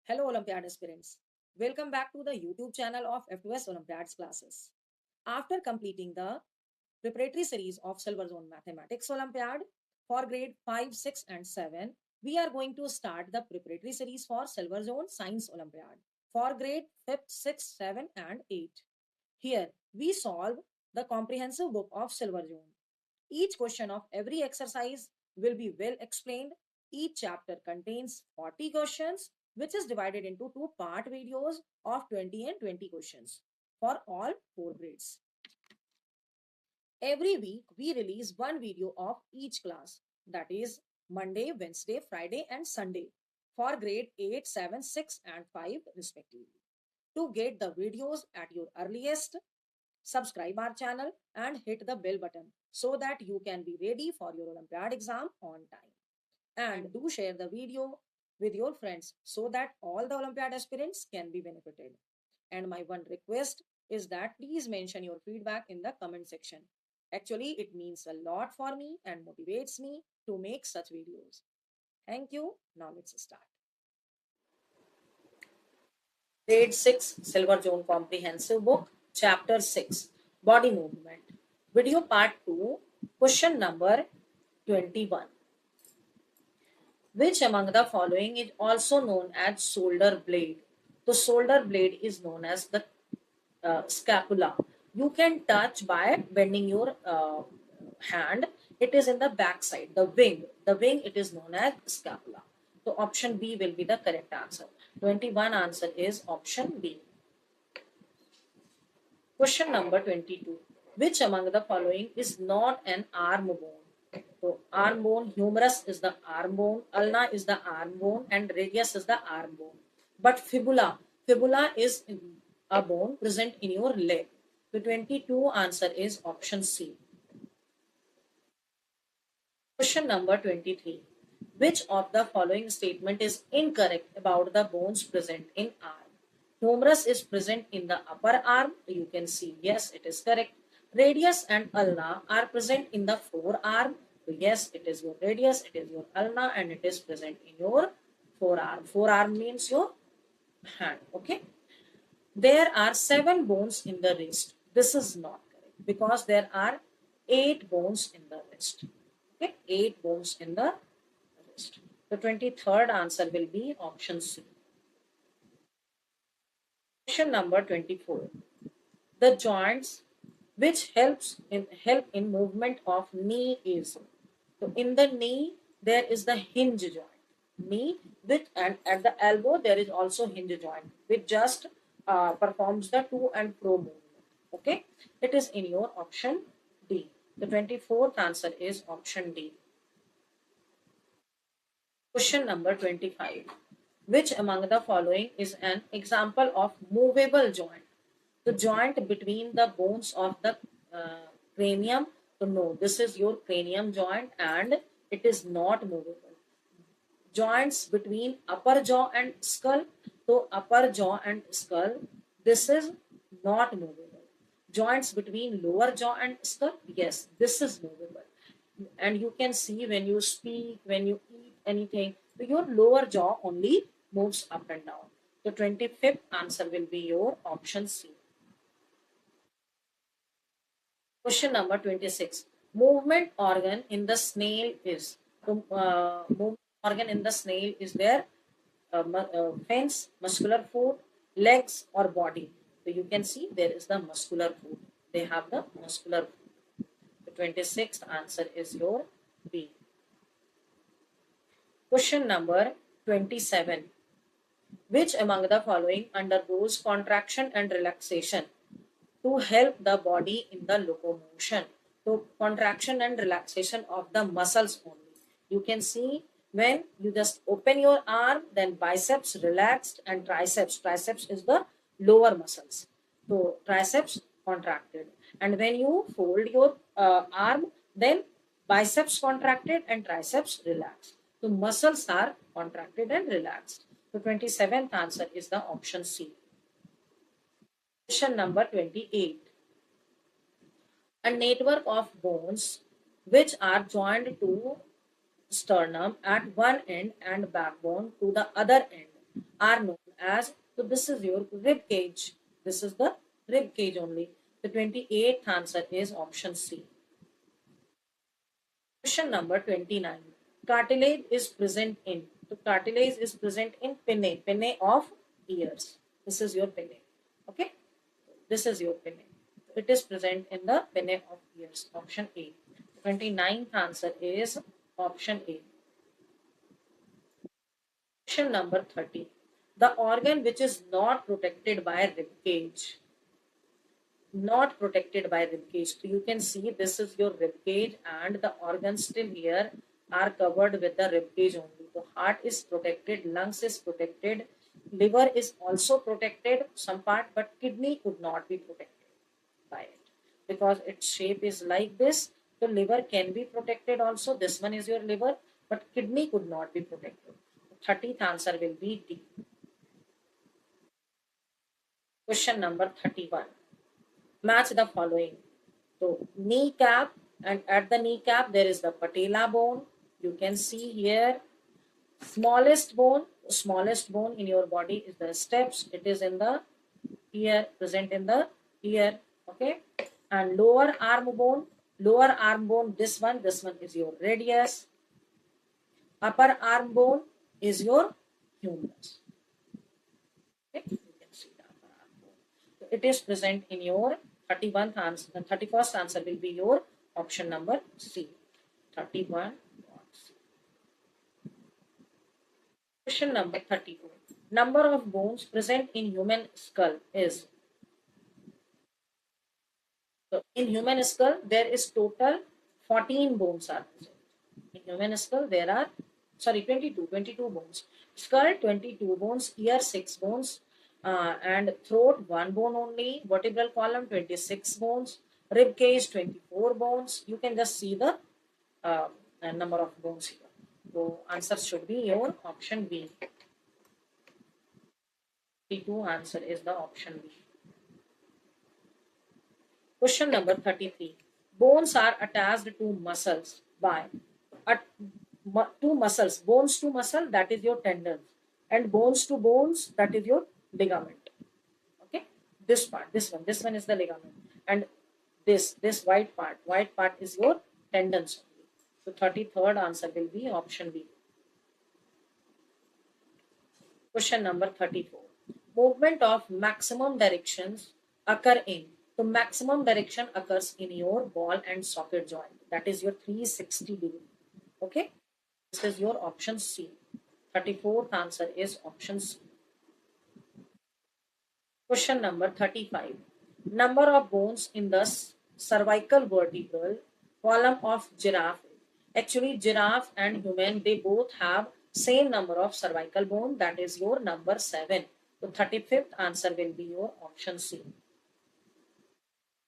Hello, Olympiad aspirants. Welcome back to the YouTube channel of F2S Olympiads classes. After completing the preparatory series of Silver Zone Mathematics Olympiad for grade 5, 6, and 7, we are going to start the preparatory series for Silver Zone Science Olympiad for grade 5th, 6th, 7, and 8. Here, we solve the comprehensive book of Silver Zone. Each question of every exercise will be well explained. Each chapter contains 40 questions, which is divided into two part videos of 20 and 20 questions for all four grades. Every week, we release one video of each class, that is Monday, Wednesday, Friday, and Sunday for grade 8, 7, 6, and 5 respectively. To get the videos at your earliest, subscribe our channel and hit the bell button so that you can be ready for your Olympiad exam on time. And do share the video with your friends so that all the Olympiad aspirants can be benefited. And my one request is that please mention your feedback in the comment section. Actually, it means a lot for me and motivates me to make such videos. Thank you. Now let's start. Grade 6 Silver Zone Comprehensive Book, Chapter 6 Body Movement. Video Part 2, Question number 21. Which among the following is also known as shoulder blade? The shoulder blade is known as the scapula. You can touch by bending your hand. It is in the back side, the wing. The wing, it is known as scapula. So option B will be the correct answer. 21 answer is option B. Question number 22. Which among the following is not an arm bone? So arm bone, humerus is the arm bone, ulna is the arm bone, and radius is the arm bone. But fibula is a bone present in your leg. The 22 answer is option C. Question number 23. Which of the following statement is incorrect about the bones present in arm? Humerus is present in the upper arm. You can see yes, it is correct. Radius and ulna are present in the forearm. Yes, it is your radius, it is your ulna, and it is present in your forearm. Forearm means your hand. Okay. There are 7 bones in the wrist. This is not correct because there are 8 bones in the wrist. Okay, 8 bones in the wrist. The 23rd answer will be option C. Question number 24. The joints which help in movement of knee is. So in the knee there is the hinge joint. Knee with and at the elbow there is also hinge joint which just performs the to and fro movement. Okay, it is in your option D. The 24th answer is option D. Question number 25. Which among the following is an example of movable joint? The joint between the bones of the cranium. So no, this is your cranium joint and it is not movable. Joints between upper jaw and skull. So upper jaw and skull, this is not movable. Joints between lower jaw and skull, yes, this is movable. And you can see when you speak, when you eat anything, your lower jaw only moves up and down. The 25th answer will be your option C. Question number 26. Movement organ in the snail is. Movement organ in the snail is there fins, muscular foot, legs, or body. So you can see there is the muscular foot. They have the muscular foot. The 26th answer is your B. Question number 27. Which among the following undergoes contraction and relaxation to help the body in the locomotion? So contraction and relaxation of the muscles only. You can see when you just open your arm, then biceps relaxed and triceps. Triceps is the lower muscles. So triceps contracted. And when you fold your arm, then biceps contracted and triceps relaxed. So muscles are contracted and relaxed. The 27th answer is the option C. Question number 28. A network of bones which are joined to sternum at one end and backbone to the other end are known as, so this is your rib cage. This is the rib cage only. The 28th answer is option C. Question number 29. Cartilage is present in. So cartilage is present in pinnae of ears. This is your pinnae. Okay. This is your pinnae. It is present in the pinnae of ears. Option A. 29th answer is option A. Question number 30. The organ which is not protected by rib cage. Not protected by rib cage. So you can see this is your rib cage and the organs still here are covered with the rib cage only. The heart is protected, lungs is protected, liver is also protected some part, but kidney could not be protected by it because its shape is like this. So liver can be protected also. This one is your liver, but kidney could not be protected. 30th answer will be D. Question number 31. Match the following. So kneecap, and at the kneecap there is the patella bone. You can see here smallest bone in your body is the steps. It is in the ear, present in the ear. Okay. And lower arm bone, this one is your radius. Upper arm bone is your humerus. Okay. You can see the upper arm bone. So it is present in your 31st answer. The 31st answer will be your option number C. 31. Question number 32. Number of bones present in human skull is. So in human skull, there is total 14 bones are present. In human skull, there are, 22 bones. Skull, 22 bones, ear, 6 bones, and throat, 1 bone only. Vertebral column, 26 bones. Rib cage, 24 bones. You can just see the number of bones here. So answer should be your option B. 32 answer is the option B. Question number 33. Bones are attached to muscles by two muscles. Bones to muscle, that is your tendons, and bones to bones, that is your ligament. Okay, this part, this one is the ligament, and this white part is your tendons only. So 33rd answer will be option B. Question number 34. Movement of maximum directions occur in. So maximum direction occurs in your ball and socket joint. That is your 360 degree. Okay. This is your option C. 34th answer is option C. Question number 35. Number of bones in the cervical vertebral column of giraffe. Actually, giraffe and human, they both have same number of cervical bone. That is your number 7. So 35th answer will be your option C.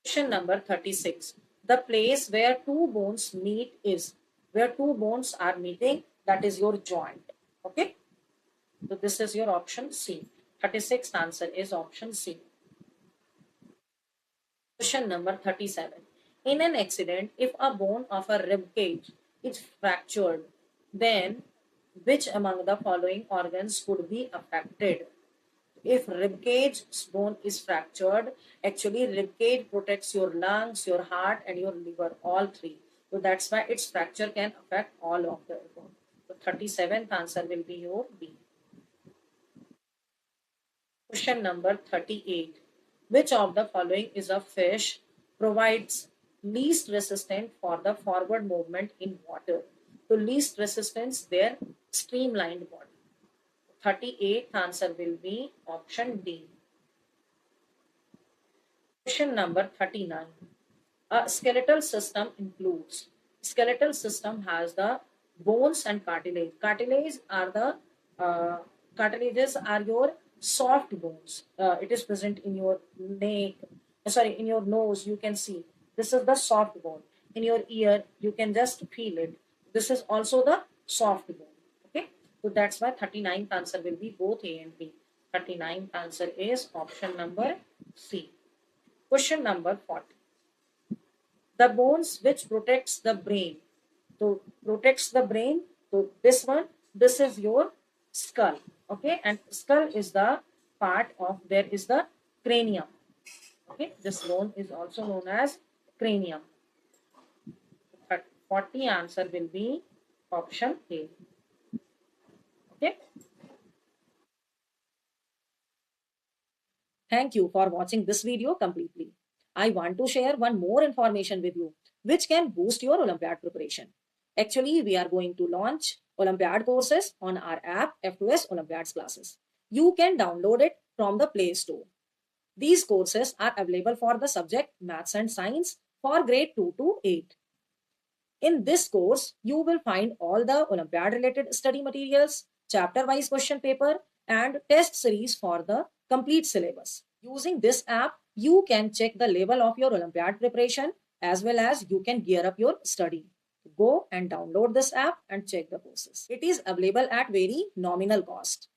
Question number 36. The place where two bones meet is, where two bones are meeting, that is your joint. Okay. So this is your option C. 36th answer is option C. Question number 37. In an accident, if a bone of a rib cage is fractured, then which among the following organs could be affected? If rib cage bone is fractured, actually rib cage protects your lungs, your heart, and your liver, all three. So that's why its fracture can affect all of the bone. So 37th answer will be your B. Question number 38. Which of the following is a fish provides least resistance for the forward movement in water? So least resistance, their streamlined body. 38th answer will be option D. Question number 39. A skeletal system includes. Skeletal system has the bones and cartilage. Cartilages are your soft bones. It is present in your neck. In your nose. You can see this is the soft bone. In your ear, you can just feel it. This is also the soft bone. Okay, so that's why 39th answer will be both A and B. 39th answer is option number C. Question number 40. The bones which protects the brain. So protects the brain. So this one, this is your skull. Okay, and skull is the part of, there is the cranium. Okay, this bone is also known as cranium. But 40 answer will be option A. Okay. Thank you for watching this video completely. I want to share one more information with you, which can boost your Olympiad preparation. Actually, we are going to launch Olympiad courses on our app F2S Olympiads classes. You can download it from the Play Store. These courses are available for the subject Maths and Science for grade 2 to 8. In this course, you will find all the Olympiad related study materials, chapter wise question paper, and test series for the complete syllabus. Using this app, you can check the level of your Olympiad preparation as well as you can gear up your study. Go and download this app and check the courses. It is available at very nominal cost.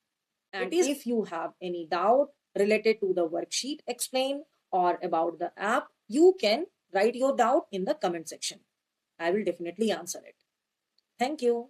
And if you have any doubt related to the worksheet explained or about the app, you can write your doubt in the comment section. I will definitely answer it. Thank you.